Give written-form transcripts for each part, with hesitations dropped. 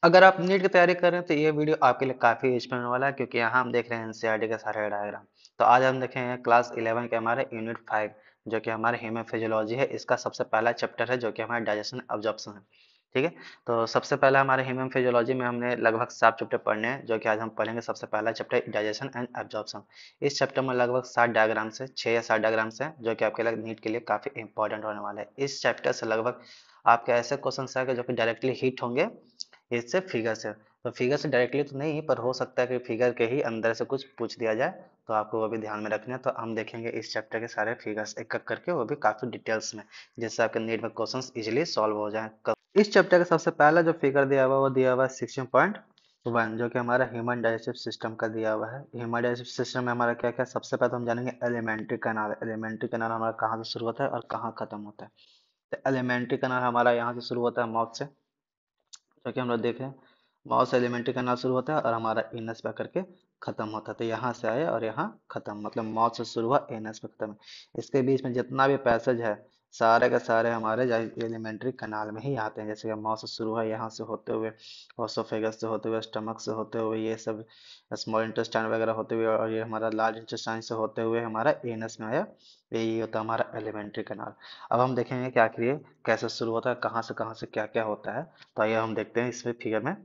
अगर आप नीट की तैयारी कर रहे हैं तो ये वीडियो आपके लिए काफ़ी यूजफुल होने वाला है, क्योंकि यहाँ हम देख रहे हैं एनसीईआरटी के सारे डायग्राम। तो आज हम देखेंगे क्लास 11 के हमारे यूनिट 5, जो कि हमारे ह्यूमन फिजियोलॉजी है। इसका सबसे पहला चैप्टर है जो कि हमारा डाइजेशन अब्जॉर्प्शन है। ठीक है। तो सबसे पहला हमारे ह्यूमन फिजियोलॉजी में हमने लगभग 7 चैप्टर पढ़ने हैं, जो कि आज हम पढ़ेंगे सबसे पहला चैप्टर डाइजेशन एंड अब्जॉर्प्शन। इस चैप्टर में लगभग 7 डायग्राम्स है, 6 या 7 डायग्राम्स हैं, जो कि आपके लिए नीट के लिए काफ़ी इंपॉर्टेंट होने वाला है। इस चैप्टर से लगभग आपके ऐसे क्वेश्चन आएंगे जो कि डायरेक्टली हिट होंगे इससे फिगर से। तो फिगर से डायरेक्टली तो नहीं, पर हो सकता है कि फिगर के ही अंदर से कुछ पूछ दिया जाए, तो आपको वो भी ध्यान में रखना है। तो हम देखेंगे इस चैप्टर के सारे फिगर्स एक एक करके, वो भी काफी डिटेल्स में, जिससे आपके नीट में क्वेश्चंस इजीली सॉल्व हो जाए। इस चैप्टर का सबसे पहला जो फिगर दिया हुआ है वो दिया हुआ है 16.1, जो कि हमारा ह्यूमन डाइजेस्टिव सिस्टम का दिया हुआ है। ह्यूमन डाइजेस्टिव सिस्टम में हमारा क्या क्या, सबसे पहले तो हम जानेंगे एलिमेंट्री कैनाल। एलिमेंट्री कैनाल हमारा कहाँ से शुरू होता है और कहाँ खत्म होता है। तो एलिमेंट्री कैनाल हमारा यहाँ से शुरू होता है माउथ से, जो कि हम लोग देख रहे हैं। माउथ से एलिमेंट्री कैनाल शुरू होता है और हमारा एनस पे करके खत्म होता है। तो यहाँ से आया और यहाँ खत्म, मतलब माउथ से शुरू हुआ एनस पे खत्म है। इसके बीच में जितना भी पैसेज है, सारे के सारे हमारे एलिमेंट्री कैनाल में ही आते हैं। जैसे कि माउथ से शुरू हुआ, यहाँ से होते हुए ओसोफेगस से होते हुए, स्टमक से होते हुए, ये सब स्मॉल इंटेस्टाइन वगैरह होते हुए, और ये हमारा लार्ज इंटेस्टाइन से होते हुए हमारा एनस में आया। यही होता है हमारा एलिमेंट्री कैनाल। अब हम देखेंगे कि आखिर ये कैसे शुरू होता है, कहाँ से क्या क्या होता है। तो आइए हम देखते हैं इसमें फिगर में।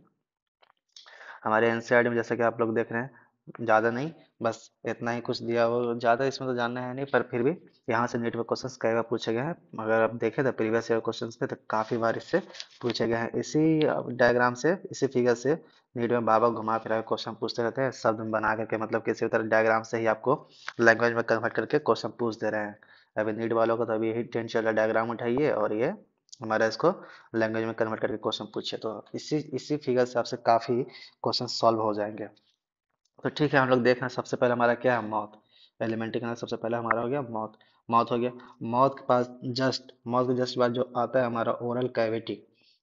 हमारे एनसीईआरटी में जैसे कि आप लोग देख रहे हैं, ज़्यादा नहीं, बस इतना ही कुछ दिया हुआ, ज़्यादा इसमें तो जानना है नहीं, पर फिर भी यहाँ से नीट में क्वेश्चंस कई बार पूछे गए हैं। अगर आप देखें तो प्रीवियस ईयर क्वेश्चंस में तो काफ़ी बार इससे पूछे गए हैं। इसी डायग्राम से, इसी फिगर से नीट में बाबा घुमा फिरा के क्वेश्चन पूछते रहते हैं, शब्द बना करके, मतलब किसी भी तरह डायग्राम से ही आपको लैंग्वेज में कन्वर्ट करके क्वेश्चन पूछ दे रहे हैं। अभी नीट वालों को तो अभी यही टेंशन चल रहा है, डायग्राम उठाइए और ये हमारा इसको लैंग्वेज में कन्वर्ट करके क्वेश्चन पूछिए। तो इसी इसी फिगर से आपसे काफ़ी क्वेश्चन सॉल्व हो जाएंगे। तो ठीक है, हम लोग देख रहे हैं सबसे पहले हमारा क्या है, मौत। एलिमेंट्री का सबसे पहले हमारा हो गया मौत। मौत हो गया। मौत के पास जस्ट, मौत के जस्ट बाद जो आता है हमारा ओरल कैविटी।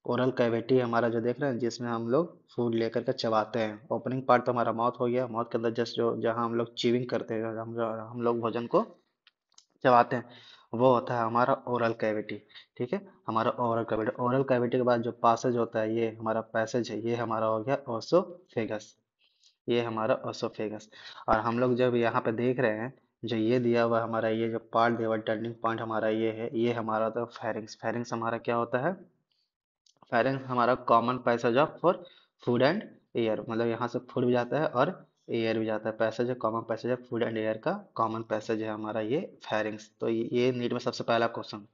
ओरल कैविटी हमारा जो देख रहे हैं, जिसमें हम लोग फूड लेकर के चबाते हैं। ओपनिंग पार्ट तो हमारा मौत हो गया। मौत के अंदर जस्ट जो जहाँ हम लोग चीविंग करते हैं, हम लोग भोजन को चबाते हैं, वो होता है हमारा ओरल कैविटी। ठीक है, हमारा ओरल कैविटी। ओरल कैविटी के बाद जो पासेज होता है, ये हमारा पैसेज है, ये हमारा हो गया ओसोफेगस। ये हमारा ओसोफेगस। और हम लोग जब यहाँ पे देख रहे हैं, जो ये दिया हुआ हमारा, ये जो पार्ट दिया हुआ टर्निंग पॉइंट हमारा ये है, ये हमारा होता है फेरिंग्स। फेरिंग्स हमारा क्या होता है, फेरिंग्स हमारा common passage of for food and air, मतलब यहाँ से फूड भी जाता है और एयर भी जाता है। पैसेज है, कॉमन पैसेज है, फूड एंड एयर का कॉमन पैसेज है हमारा ये फेरिंग्स। तो ये नीट में सबसे पहला क्वेश्चन,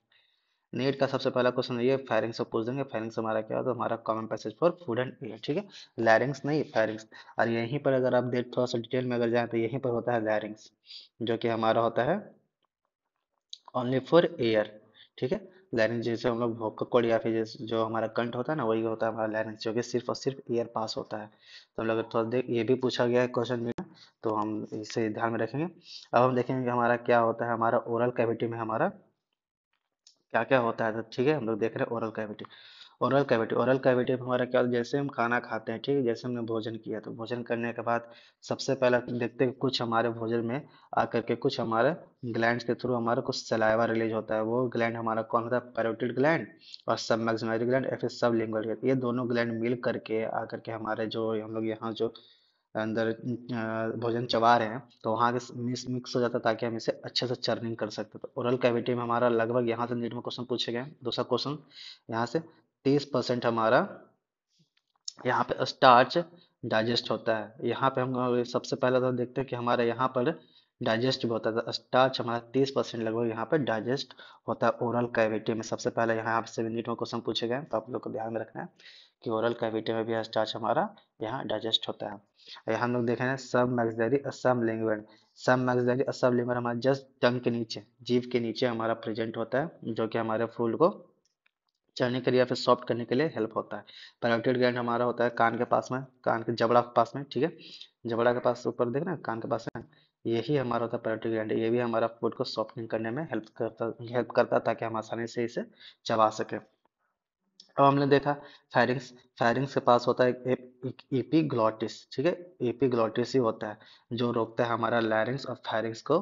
नीट का सबसे पहला क्वेश्चन ये फेरिंग्स से पूछ देंगे। फेरिंग्स हमारा क्या होता है, हमारा common passage for food and air. ठीक है, लैरिंग्स नहीं, फेरिंग्स। और यहीं पर अगर आप देख थोड़ा सा डिटेल में अगर जाए, तो यहीं पर होता है लैरिंग्स, जो कि हमारा होता है ओनली फॉर एयर। ठीक है, लैरिंग्स जैसे हम लोग भोकल कॉर्ड या फिर जो हमारा कंठ होता है ना, वही होता है हमारा लैरिंग्स, जो कि सिर्फ और सिर्फ एयर पास होता है। तो हम लोग थोड़ा देख, ये भी पूछा गया है क्वेश्चन में, तो हम इसे ध्यान में रखेंगे। अब हम देखेंगे कि हमारा क्या होता है, हमारा ओरल कैविटी में हमारा क्या क्या होता है। तो ठीक है, हम लोग देख रहे हैं oral cavity. Oral cavity, oral cavity में हमारा क्या, जैसे हम खाना खाते हैं, ठीक है, जैसे हमने भोजन किया, तो भोजन करने के बाद सबसे पहले देखते हैं कि कुछ हमारे भोजन में आकर के कुछ हमारे ग्लैंड्स के थ्रू हमारा कुछ सलाइवा रिलीज होता है। वो ग्लैंड हमारा कौन होता है, पैरोटिड ग्लैंड और सब मैक्सिमरी ग्लैंड या फिर सब लिंगुअल ग्लैंड। ये दोनों ग्लैंड मिल करके आकर के हमारे जो हम लोग यहाँ जो अंदर भोजन चबा रहे हैं, तो वहाँ के मिक्स मिक्स हो जाता है, ताकि हम इसे अच्छे से चर्निंग कर सकते। तो ओरल कैविटी में हमारा लगभग, यहाँ से नीट में क्वेश्चन पूछे गए हैं। दूसरा क्वेश्चन यहाँ से 30% हमारा यहाँ पे स्टार्च डाइजेस्ट होता है। यहाँ पे हम सबसे पहले तो देखते हैं कि हमारे यहाँ पर डाइजेस्ट भी होता है। स्टार्च हमारा 30% लगभग यहाँ पे डाइजेस्ट होता है ओरल कैविटी में। सबसे पहले यहाँ से नीट में क्वेश्चन पूछे गए हैं, तो आप लोग को ध्यान में रखना है कि ओरल कैविटी में भी स्टार्च हमारा यहाँ डाइजेस्ट होता है। यहाँ हम लोग देख रहे हैं सब मैक्सिलरी और सब लिंगुअल। सब मैक्सिलरी और सब लिंगुअल हमारा जस्ट टंग के नीचे, जीभ के नीचे हमारा प्रेजेंट होता है, जो कि हमारे फूड को चढ़ने के लिए या फिर सॉफ्ट करने के लिए हेल्प होता है। पैरोटिड ग्लैंड हमारा होता है कान के पास में, कान के जबड़ा के पास में। ठीक है, जबड़ा के पास ऊपर देख रहे हैं, कान के पास है, यही हमारा होता है पैरोटिड ग्लैंड। ये भी हमारा फूड को सॉफ्टनिंग करने में हेल्प करता है, ताकि हम आसानी से इसे चबा सके। अब हमने देखा फेरिंग्स, फेरिंग्स के पास होता है एपिग्लॉटिस। ठीक है, एपिग्लॉटिस ही होता है जो रोकता है हमारा लैरिंग्स और फेरिंग्स को,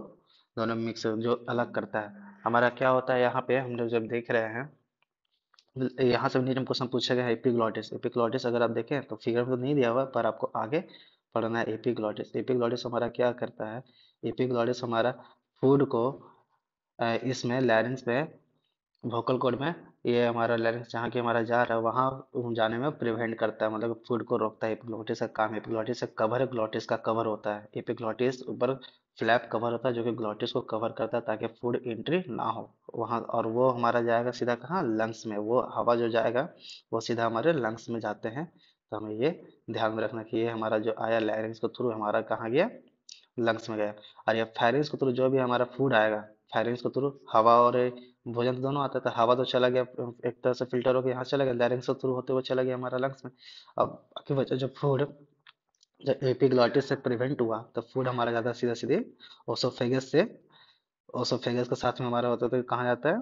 दोनों मिक्स जो अलग करता है। हमारा क्या होता है, यहाँ पे हम लोग जब देख रहे हैं यहाँ से नीट में क्वेश्चन पूछेगा एपिग्लॉटिस। एपिग्लॉटिस अगर आप देखें तो फिगर में तो नहीं दिया हुआ है, पर आपको आगे पढ़ना है। एपिग्लॉटिस, एपिग्लॉटिस हमारा क्या करता है? एपिग्लॉटिस हमारा फूड को इसमें लैरिंग्स में, वोकल कॉर्ड में, ये हमारा लैरिंग्स जहाँ की हमारा जा रहा है वहाँ जाने में प्रिवेंट करता है, मतलब फूड को रोकता है। एपिग्लॉटिस का काम, एपिग्लॉटिस से कवर ग्लॉटिस का कवर होता है। एपिग्लॉटिस ऊपर फ्लैप कवर होता है जो कि ग्लॉटिस को कवर करता है ताकि फूड एंट्री ना हो वहाँ, और वो हमारा जाएगा सीधा कहाँ? लंग्स में। वो हवा जो जाएगा वो सीधा हमारे लंग्स में जाते हैं। तो हमें ये ध्यान में रखना कि ये हमारा जो आया लैरिंग्स के थ्रू हमारा कहाँ गया? लंग्स में गया। और ये फायरिंग्स के थ्रू जो भी हमारा फूड आएगा, फायरिंग्स के थ्रू हवा और भोजन तो दोनों आता है, तो हवा तो चला गया एक तरह से फिल्टर होकर यहाँ चला गया, लैरिंग्स के थ्रू होते हुए चला गया हमारा लंग्स में। अब बाकी बचा जो फूड, जब एपिग्लॉटिस से प्रिवेंट हुआ तो फूड हमारा जाता है सीधा सीधे ओसोफेगस से, ओसोफेगस के साथ में हमारा होता है तो कहाँ जाता है?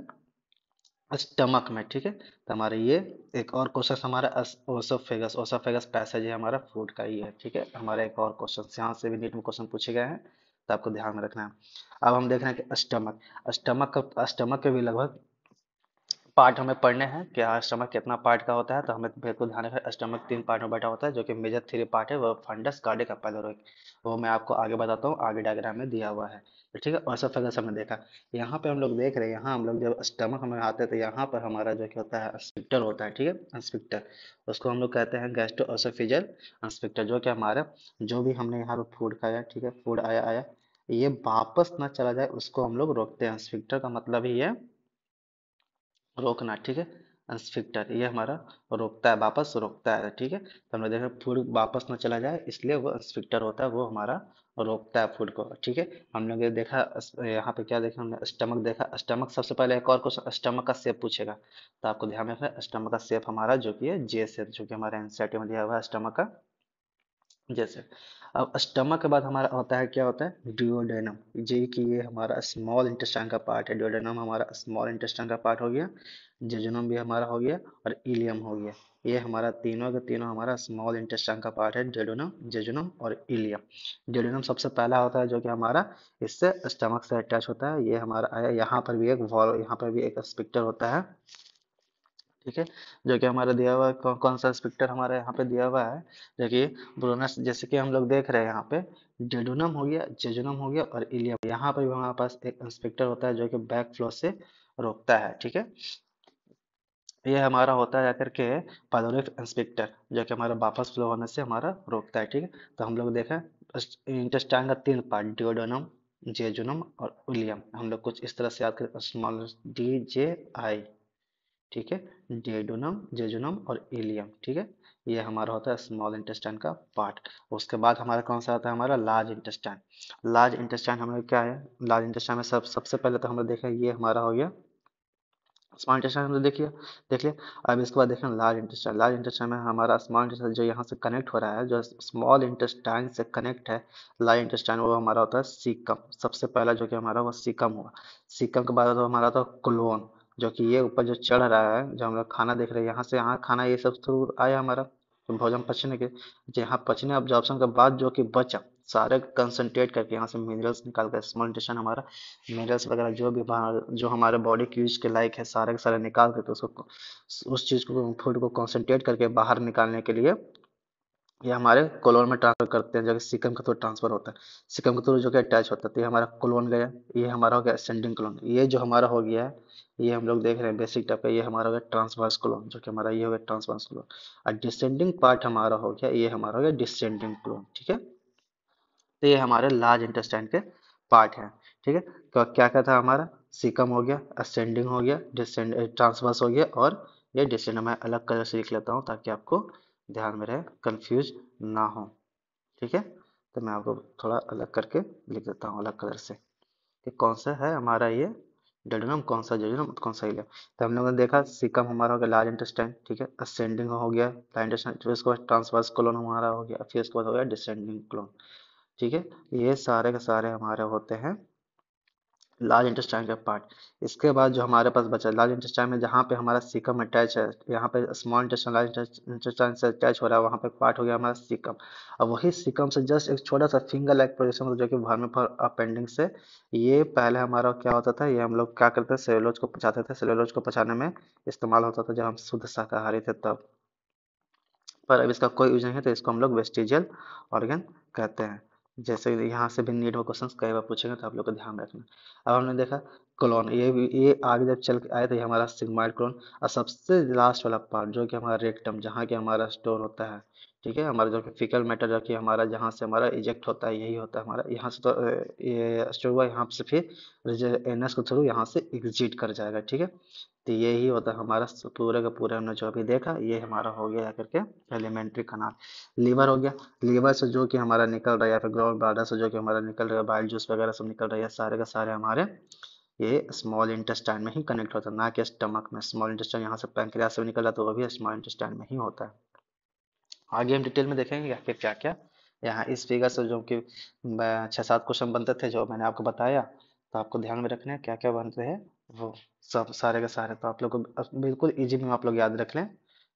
स्टमक में, ठीक है। तो हमारे ये एक और क्वेश्चन हमारा ओसोफेगस, ओसोफेगस पैसेज है हमारा फूड का ही है, ठीक है। हमारा एक और क्वेश्चन यहाँ से भी नीट में क्वेश्चन पूछे गए हैं, तो आपको ध्यान में रखना है। अब हम देख रहे हैं कि स्टमक, स्टमक के भी लगभग पार्ट हमें पढ़ने हैं कि स्टमक कितना पार्ट का होता है। तो हमें बिल्कुल ध्यान रखना, स्टमक 3 पार्ट में बैठा होता है, जो कि मेजर 3 पार्ट है, वो फंडस, कार्डियक, पाइलोरिक। वो मैं आपको आगे बताता हूँ, आगे डायग्राम में दिया हुआ है, तो ठीक है। और सब फिगर हमने देखा। यहाँ पे हम लोग देख रहे हैं, यहाँ हम लोग जब स्टमक हमें आते हैं तो यहाँ पर हमारा जो क्या होता है? स्फिक्टर होता है, ठीक है, स्फिक्टर। उसको हम लोग कहते हैं गैस्ट्रोएसोफेजियल स्फिक्टर, जो कि हमारा जो भी हमने यहाँ पे फूड खाया, ठीक है, फूड आया आया, ये वापस ना चला जाए उसको हम लोग रोकते हैं। स्फिक्टर का मतलब ही है रोकना, ठीक है। स्फिक्टर ये हमारा रोकता है, वापस रोकता है, ठीक है। तो हमने देखा फूड वापस ना चला जाए इसलिए वो स्फिक्टर होता है, वो हमारा रोकता है फूड को, ठीक है। हम लोग ये देखा यहाँ पे क्या देखा हमने? स्टमक देखा। स्टमक सबसे पहले एक और क्वेश्चन स्टमक का शेप पूछेगा, तो आपको ध्यान में रखना स्टमक का शेप हमारा जो कि है जे शेप, जो कि हमारे एनसीईआरटी में दिया हुआ है स्टमक का जैसे। अब स्टमक के बाद हमारा होता है, क्या होता है? डिओडेनम। जी कि ये हमारा स्मॉल इंटेस्टाइन का पार्ट है। डिओडेनम हमारा स्मॉल इंटेस्टाइन का पार्ट हो गया। जेजुनम भी हमारा हो गया और इलियम हो गया। ये हमारा तीनों के तीनों हमारा स्मॉल इंटेस्टाइन का पार्ट है, डिओडेनम, जेजुनम और इलियम। डिओडेनम सबसे पहला होता है जो कि हमारा इससे स्टमक से अटैच होता है। ये हमारा आया, यहाँ पर भी एक वॉल्व, यहाँ पर भी एक स्पिक्टर होता है, ठीक है, जो कि हमारा दिया हुआ है। कौन सा स्पेक्टर हमारे यहाँ पे दिया हुआ है? जो कि ब्रोनस, जैसे कि हम लोग देख रहे हैं यहाँ पे डेडोनम हो गया, जेजुनम हो गया और इलियम। यहाँ पर भी हमारे पास एक इंस्पेक्टर होता है जो कि बैक फ्लो से रोकता है, ठीक है। ये हमारा होता है जाकर के पाइलोरिक इंस्पेक्टर, जो कि हमारा वापस फ्लो होने से हमारा रोकता है, ठीक है। तो हम लोग देखें इंटेस्टाइन का 3 पार्ट, डिओडोनम, जेजुनम और इलियम। हम लोग कुछ इस तरह से याद करें, स्मॉल DJI, ठीक है, डेडोनम, जेजुनम और इलियम, ठीक है। ये हमारा होता है स्मॉल इंटेस्टाइन का पार्ट। उसके बाद हमारा कौन सा आता है? हमारा लार्ज इंटेस्टाइन। लार्ज इंटेस्टाइन हमें क्या है? लार्ज इंटेस्टाइन में सबसे पहले तो हमने देखा ये हमारा हो गया स्मॉल इंटेस्टाइन, हमने देख लिया। अब इसके बाद देखें लार्ज इंटेस्टाइन। लार्ज इंटेस्टाइन में हमारा स्मॉल इंटेस्टाइन जो यहाँ से कनेक्ट हो रहा है, जो स्मॉल इंटेस्टाइन से कनेक्ट है लार्ज इंटेस्टाइन, वो हमारा होता है सीकम। सबसे पहला जो कि हमारा वो सीकम हुआ। सीकम के बाद तो हमारा तो कोलोन, जो कि ये ऊपर जो चढ़ रहा है, जो हम लोग खाना देख रहे हैं यहाँ से, यहाँ खाना ये सब थ्रू आया हमारा भोजन पचने के, जहाँ पचने ऑब्जॉर्प्शन के बाद जो कि बचा सारे कंसंट्रेट करके यहाँ से मिनरल्स निकाल कर, स्मॉल इंटेस्टाइन हमारा मिनरल्स वगैरह जो भी जो हमारे बॉडी के यूज के लायक है सारे के सारे निकाल के, तो उसको उस चीज को फूड को कंसंट्रेट करके बाहर निकालने के लिए ये हमारे कोलोन में ट्रांसफर करते हैं, जो कि सीकम के थ्रू ट्रांसफर होता है। सीकम के थ्रू जो कि अटैच होता है, तो ये हमारा कोलोन गया। ये हमारा हो गया असेंडिंग कोलोन। ये जो हमारा हो गया है, ये हम लोग देख रहे हैं बेसिक टाइप का, ये हमारा हो गया ट्रांसवर्स कोलोन, जो कि हमारा ये हो गया ट्रांसवर्स कोलोन। और डिसेंडिंग पार्ट हमारा हो गया, ये हमारा हो गया डिसेंडिंग कोलोन, ठीक है। तो ये हमारे लार्ज इंटेस्टाइन के पार्ट हैं, ठीक है। तो क्या क्या था हमारा? सीकम हो गया, असेंडिंग हो गया, डिसेंड, ट्रांसवर्स हो गया, और ये डिसेंडिंग। मैं अलग कलर से लिख लेता हूँ ताकि आपको ध्यान में रहे, कंफ्यूज ना हो, ठीक है। तो मैं आपको थोड़ा अलग करके लिख देता हूँ अलग कलर से कि कौन सा है हमारा ये डेडनम, कौन सा जेजुनम, कौन सा इलियम। तो हम लोगों ने देखा सीकम हमारा हो गया लार्ज इंटेस्टाइन, ठीक है, असेंडिंग हो गया लार्ज इंटेस्टाइन, फिर उसके बाद ट्रांसवर्स कोलोन हमारा हो गया, फिर उसके बाद हो गया डिसेंडिंग कोलोन, ठीक है। ये सारे के सारे हमारे होते हैं लार्ज इंटेस्टाइन का पार्ट। इसके बाद जो हमारे पास बचा लार्ज इंटेस्टाइन में, जहाँ पे हमारा सीकम अटैच है, यहाँ पे स्मॉल इंटेस्टाइन लार्ज इंटेस्टाइन से अटैच हो रहा है, वहाँ पे पार्ट हो गया हमारा सीकम। अब वही सीकम से जस्ट एक छोटा सा फिंगर लाइक पोजिशन जो कि वर्मिफर अपेंडिक्स से, ये पहले हमारा क्या होता था, ये हम लोग क्या करते थे, सेलुलोज को पचाते थे। सेलुलोज को पचाने में इस्तेमाल होता था जब हम शुद्ध शाकाहारी थे तब। पर अब इसका कोई यूज नहीं है, तो इसको हम लोग वेस्टिजियल ऑर्गन कहते हैं। जैसे यहाँ से भी नीड हो क्वेश्चन कई बार पूछेंगे, तो आप लोग को ध्यान रखना। अब हमने देखा क्लोन, ये आगे जब चल के आए तो ये हमारा सिग्माइड क्लोन। और सबसे लास्ट वाला पार्ट जो कि हमारा रेक्टम, जहाँ कि हमारा स्टोर होता है, ठीक है, हमारा जो कि फीकल मैटर जो कि हमारा जहाँ से हमारा इजेक्ट होता है, यही होता है हमारा, यहाँ से तो ये स्टोर हुआ, यहाँ से फिर एनएस के थ्रू यहाँ से एग्जिट कर जाएगा, ठीक है। तो यही होता है हमारा पूरे का पूरा, हमने जो अभी देखा ये हमारा हो गया करके एलिमेंट्री कनाल। लीवर हो गया, लीवर से जो कि हमारा निकल रहा है, या फिर गॉल ब्लाडर से जो कि हमारा निकल रहा है, बाइल जूस वगैरह सब निकल रहा है, सारे का सारे हमारे ये स्मॉल इंटेस्टाइन में ही कनेक्ट होता है, ना कि स्टमक में। स्मॉल इंटेस्टाइन यहाँ से पैंक्रियास से निकल रहा है, तो वो भी स्मॉल इंटेस्टाइन में ही होता है। आगे हम डिटेल में देखेंगे कि क्या क्या यहाँ इस फिगर से जो कि 6-7 क्वेश्चन बनते थे जो मैंने आपको बताया, तो आपको ध्यान में रखना है क्या क्या बनते हैं वो सब सारे के सारे। तो आप लोग को बिल्कुल इजी में आप लोग याद रख लें।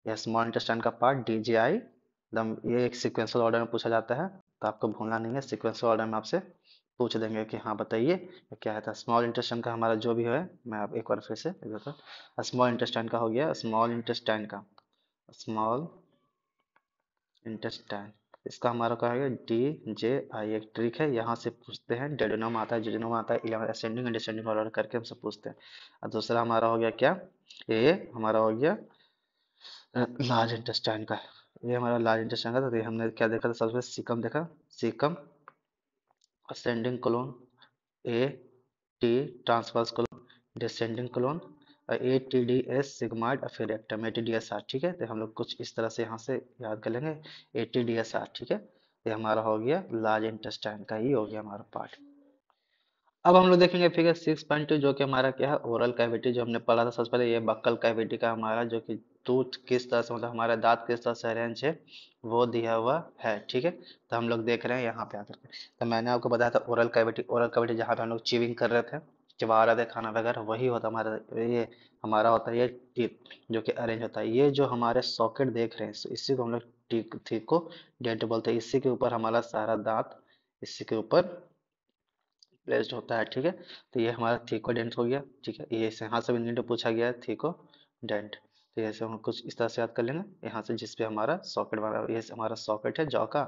यह स्मॉल इंटेस्टाइन का पार्ट DGI एकदम, ये एक सिक्वेंशियल ऑर्डर में पूछा जाता है, तो आपको भूलना नहीं है। सिक्वेंशियल ऑर्डर में आपसे पूछ देंगे कि हाँ बताइए ये क्या है। स्मॉल इंटेस्टाइन का हमारा जो भी है, मैं आप एक बार फिर से स्मॉल इंटेस्टाइन का हो गया, स्मॉल इंटेस्टाइन का स्मॉल इंटेस्टाइन, इसका हमारा क्या है DJI, एक ट्रिक है, यहाँ से पूछते हैं। डेडोनम आता है, जेजुनम आता है, eleven ascending and descending order करके हमसे पूछते हैं। और दूसरा हमारा हो गया क्या, ये हमारा हो गया लार्ज इंटेस्टाइन का। ये हमारा लार्ज इंटेस्टाइन का था। तो ये हमने क्या देखा था, सबसे पहले सीकम देखा, caecum ascending colon, A T transverse colon, descending colon, ATDS sigmoid और फिर रेक्टम ATDSR, ठीक है। तो हम लोग कुछ इस तरह से यहाँ से याद कर लेंगे ATDSR, ठीक है। ये हमारा हो गया लार्ज इंटेस्टाइन का ही हो गया हमारा पार्ट। अब हम लोग देखेंगे फिगर 6.2 जो कि हमारा क्या है, ओरल कैविटी। जो हमने पढ़ा था सबसे पहले, ये बक्कल कैविटी का हमारा जो कि टूथ किस तरह से, मतलब हमारा दांत किस तरह से अरेंज है वो दिया हुआ है, ठीक है। तो हम लोग देख रहे हैं यहाँ पे आकर के। तो मैंने आपको बताया था ओरल कैविटी, ओरल कैविटी जहाँ पे हम लोग च्यूइंग कर रहे थे, चबा रहे थे खाना वगैरह, वही होता हमारा, ये हमारा होता है ये टीथ जो कि अरेंज होता है। ये जो हमारे सॉकेट देख रहे हैं, इसी को हम लोग टीथ को डेंट बोलते हैं। इसी के ऊपर हमारा सारा दांत इसी के ऊपर प्लेस्ड होता है, ठीक है। तो ये हमारा थीको डेंट हो गया, ठीक है। ये यहाँ से भी नीट पूछा गया है, थीको डेंट। तो ऐसे हम कुछ इस तरह से याद कर लेंगे। यहाँ से जिस पे हमारा सॉकेट बना, ये हमारा सॉकेट है जौ का,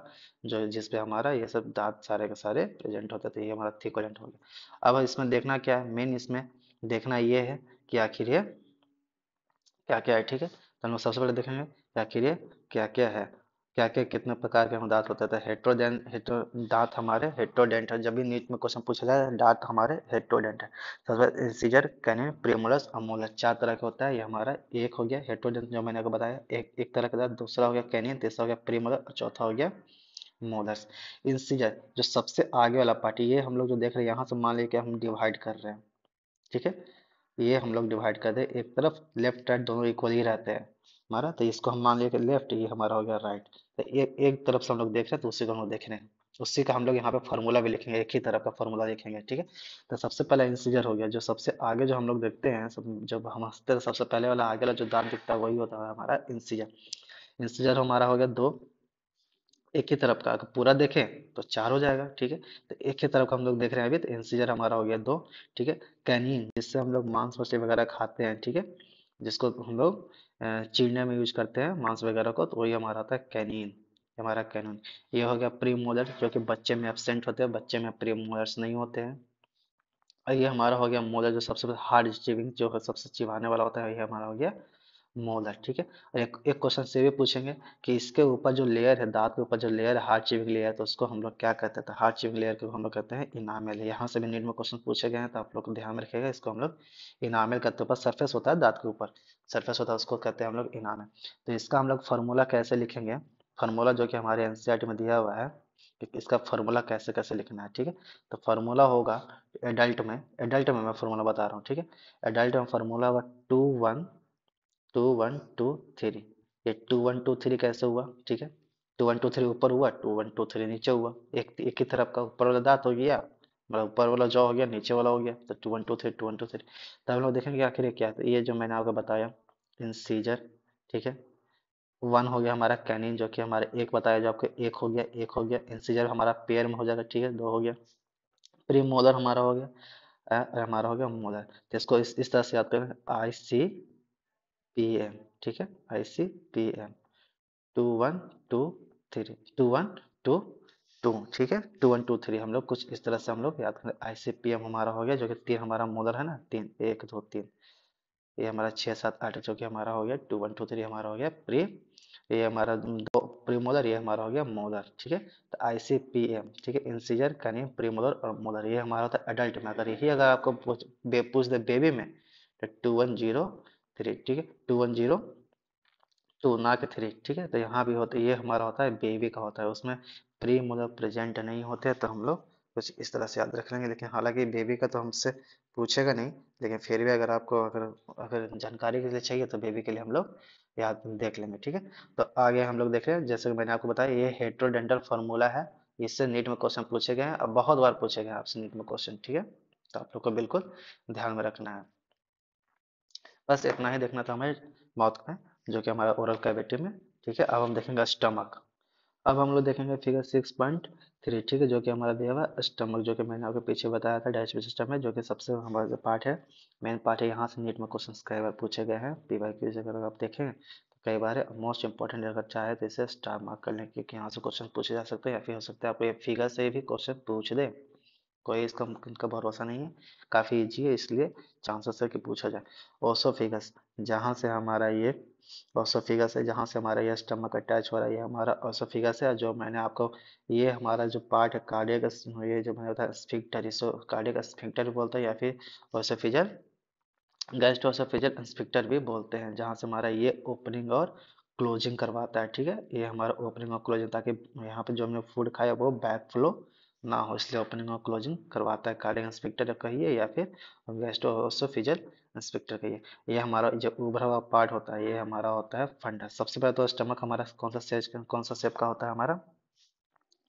जो जिस पे हमारा ये सब दांत सारे के सारे प्रेजेंट होते थे, ये हमारा थीको डेंट हो गया। अब इसमें देखना क्या है, मेन इसमें देखना ये है कि आखिर ये क्या क्या है, ठीक है। तो हम लोग सबसे पहले देखेंगे कि आखिर ये क्या क्या है, क्या क्या कितने प्रकार के हम दांत होते थे। हेट्रो दांत हमारे हेट्रोडेंट है, जब भी नीट में क्वेश्चन पूछा जाए दांत हमारे हेट्रोडेंट है। सबसे पहले इंसिजर, कैनिन, प्रीमोलस और मोलस, 4 तरह का होता है। ये हमारा एक हो गया हेट्रोडेंट जो मैंने आपको बताया, एक तरह का दांत। दूसरा हो गया कैनिन, तीसरा हो गया प्रीमोलर और चौथा हो गया मोलस। इंसिजर जो सबसे आगे वाला पार्ट, ये हम लोग जो देख रहे हैं यहाँ से मान लीजिए कि हम डिवाइड कर रहे हैं, ठीक है। ये हम लोग डिवाइड कर दे, एक तरफ लेफ्ट राइट दोनों इक्वल ही रहते हैं हमारा, तो इसको हम मान लिया कि लेफ्ट, ये हमारा हो गया राइट। तो एक तरफ से हम लोग देख रहे हैं, तो उसी को हम लोग देख रहे हैं, उसी का हम लोग यहाँ पे फार्मूला भी लिखेंगे, एक ही तरफ का फार्मूला लिखेंगे, ठीक है। तो सबसे पहला इंसीजर हो गया, जो सबसे आगे जो हम लोग देखते हैं, जब हम हंसते हैं तो सबसे पहले वाला आगे वाला जो दांत दिखता है वही होता है हमारा इंसीजर। इंसीजर हमारा हो गया 2, एक ही तरफ का। अगर पूरा देखें तो 4 हो जाएगा, ठीक है। तो एक ही तरफ का हम लोग देख रहे हैं अभी, तो इंसीजर हमारा हो गया 2, ठीक है। कैनिन जिससे हम लोग मांस मछली वगैरह खाते हैं, ठीक है, जिसको हम लोग चीरने में यूज करते हैं मांस वगैरह को, तो वही हमारा आता है कैनिन, हमारा कैनून। ये हो गया प्री मोलर जो कि बच्चे में एब्सेंट होते हैं, बच्चे में प्री मोलर्स नहीं होते हैं। और ये हमारा हो गया मोलर, जो सबसे हार्ड चिविंग जो है, सबसे चिबाने वाला होता है, ये हमारा हो गया मोलर, ठीक है। और एक क्वेश्चन से भी पूछेंगे कि इसके ऊपर जो लेयर है, दांत के ऊपर जो लेयर है हार्ड चिविंग लेयर, तो उसको हम लोग क्या कहते हैं, तो हार्ड चिविंग लेयर को हम लोग कहते हैं इनामेल। यहाँ से भी नीट में क्वेश्चन पूछे गए हैं, तो आप लोग को ध्यान में रखिएगा, इसको हम लोग इनामेल कहते हैं। ऊपर सरफेस होता है दांत के ऊपर, सरफेस होता है, उसको कहते हैं हम लोग इनामेल। तो इसका हम लोग फार्मूला कैसे लिखेंगे, फार्मूला जो कि हमारे एनसीईआरटी में दिया हुआ है कि इसका फार्मूला कैसे कैसे लिखना है, ठीक है। तो फार्मूला होगा एडल्ट में मैं फार्मूला बता रहा हूँ, ठीक है। एडल्ट में फार्मूला होगा 2 1 2 1 2 3। ये 2 1 2 3 कैसे हुआ, ठीक है। 2 1 2 3 ऊपर हुआ, 2 1 2 3 नीचे हुआ, एक एक ही तरफ का ऊपर वाला दांत हो गया, मतलब ऊपर वाला जॉ हो गया, नीचे वाला हो गया, तो 2 1 2 3 2 1 2 3। तो हम लोग देखेंगे आखिर ये क्या है। तो ये जो मैंने आपको बताया इंसीजर, ठीक है। 1 हो गया हमारा कैनिन, जो कि हमारे एक बताया, जो आपको एक हो गया, एक हो गया। इंसीजर हमारा पेयर में हो जाएगा, ठीक है, 2 हो गया। प्री मोलर हमारा हो गया, हमारा हो गया मोलर। तो इसको इस तरह से याद करें, ICPM, ठीक है, ICPM 2 1 2 3, 2 1 2 2, ठीक है, 2 1 2 3। हम लोग कुछ इस तरह से हम लोग याद करें। ICPM हमारा हो गया, जो कि 3 हमारा मोलर है ना, 3 1 2 3। ये हमारा 6 7 8, जो कि हमारा हो गया 2 1 2 3 हमारा हो गया प्री। ये हमारा दो प्री मोलर, ये हमारा हो गया मोलर, ठीक है। तो ICPM, ठीक है, इंसीजर कैनिन प्री मोलर और मोलर, ये हमारा होता है अडल्ट में। अगर यही अगर आपको पूछ दे बेबी में, तो 2 1 0 3, ठीक है, 2 1 0 2 ना के 3, ठीक है। तो यहाँ भी होता है, ये हमारा होता है बेबी का होता है, उसमें प्री मोलर प्रेजेंट नहीं होते। तो हम लोग कुछ इस तरह से याद रख लेंगे। लेकिन हालांकि बेबी का तो हमसे पूछेगा नहीं, लेकिन फिर भी अगर आपको अगर अगर जानकारी के लिए चाहिए तो बेबी के लिए हम लोग याद देख लेंगे, ठीक है। तो आगे हम लोग देख रहे हैं, जैसे कि मैंने आपको बताया, ये हेट्रोडेंटल फार्मूला है। इससे नीट में क्वेश्चन पूछे गए हैं और बहुत बार पूछे गए हैं आपसे नीट में क्वेश्चन, ठीक है। तो आप लोग को बिल्कुल ध्यान में रखना है। बस इतना ही देखना था हमें माउथ में, जो कि हमारा ओरल कैविटी में, ठीक है। अब हम देखेंगे स्टमक। अब हम लोग देखेंगे फिगर 6.3, ठीक है, जो कि हमारा दिया हुआ है स्टमक, जो कि मैंने आपको पीछे बताया था डाइजेस्टिव सिस्टम है, जो कि सबसे हमारा जो पार्ट है, मेन पार्ट है। यहाँ से नीट में क्वेश्चन कई बार पूछे गए हैं PYQ से, अगर आप देखें तो कई बार मोस्ट इंपॉर्टेंट, अगर चाहे तो इसे स्टार मार्क कर लें, क्योंकि यहाँ से क्वेश्चन पूछे जा सकते हैं, या फिर हो सकता है आपको ये फिगर से भी क्वेश्चन पूछ दे। कोई इसका इनका भरोसा नहीं है, काफ़ी इजी है, इसलिए चांसेस है कि पूछा जाए। ओसोफिगस, जहाँ से हमारा ये ओसोफिगस है, जहाँ से हमारा ये स्टमक अटैच हो रहा है, ये हमारा ओसोफिगस है। जो मैंने आपको ये हमारा जो पार्ट है कार्डियक, ये जो मैंने बताया स्फिंक्टर, इसको कार्डियक स्फिंक्टर बोलते हैं, या फिर ओसोफिजल गैस्ट्रोसोफेजियल इंस्पेक्टर भी बोलते हैं, जहाँ से हमारा ये ओपनिंग और क्लोजिंग करवाता है, ठीक है। ये हमारा ओपनिंग और क्लोजिंग, ताकि यहाँ पे जो हमने फूड खाया वो बैक फ्लो ना हो, इसलिए ओपनिंग और क्लोजिंग करवाता है। कार्डियक इंस्पेक्टर कहिए या फिर गैस्ट्रोसोफेजियल इंस्पेक्टर कहिए। ये हमारा जो उभरा हुआ पार्ट होता है, ये हमारा होता है फंडस। सबसे पहले तो स्टमक हमारा कौन सा शेप का होता है, हमारा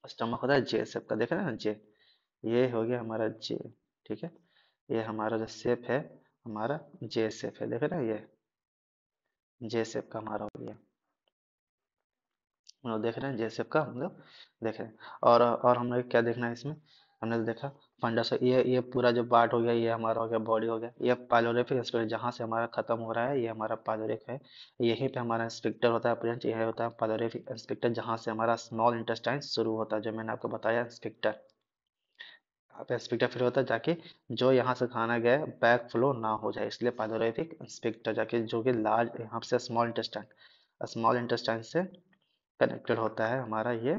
स्टमक होता है जे शेप का, देख रहे हैं ना, जे। ये हो गया हमारा जे, ठीक है। ये हमारा जो शेप है, हमारा जे शेप है, देख रहे हैं, ये जे शेप का हमारा हो गया। हम लोग देख रहे हैं जे शेप का, हम लोग देख रहे हैं। और हम लोग क्या देखना है इसमें, हमने तो देखा फंडस। ये पूरा जो पार्ट हो गया, ये हमारा हो गया बॉडी हो गया। ये पाइलोरेफिक स्फीयर, जहाँ से हमारा खत्म हो रहा है, ये हमारा पाइलोरिक है। यहीं पे हमारा स्फिंक्टर होता है प्रेजेंट, यह होता है पाइलोरेफिक स्फिंक्टर, जहाँ से हमारा स्मॉल इंटेस्टाइन शुरू होता है, जो मैंने आपको बताया स्फिंक्टर। आप स्फिंक्टर फिर होता है जाके, जो यहाँ से खाना गया बैक फ्लो ना हो जाए, इसलिए पाइलोरेफिक स्फिंक्टर जाके, जो कि लार्ज यहाँ से स्मॉल इंटेस्टाइन से कनेक्टेड होता है हमारा ये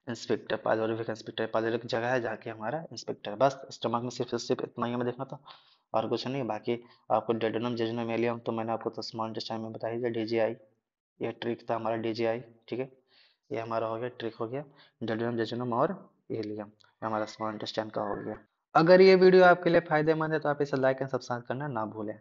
इंस्पेक्टर। पाइलोरिफिक इंस्पेक्टर पाइलोरिक जगह है जाके हमारा इंस्पेक्टर। बस स्टमक में सिर्फ इतना ही हमें देखना था, और कुछ नहीं। बाकी आपको डेडोनम जेजुनम एलियम तो मैंने आपको तो स्मॉल इंटेस्टाइन में बताया था, DGI। ये ट्रिक था हमारा DGI, ठीक है। ये हमारा हो गया, ट्रिक हो गया डेडोनम जेजुनम और एलियम, हमारा स्मॉल इंटेस्टाइन का हो गया। अगर ये वीडियो आपके लिए फायदेमंद है तो आप इसे लाइक एंड सब्सक्राइब करना ना भूलें।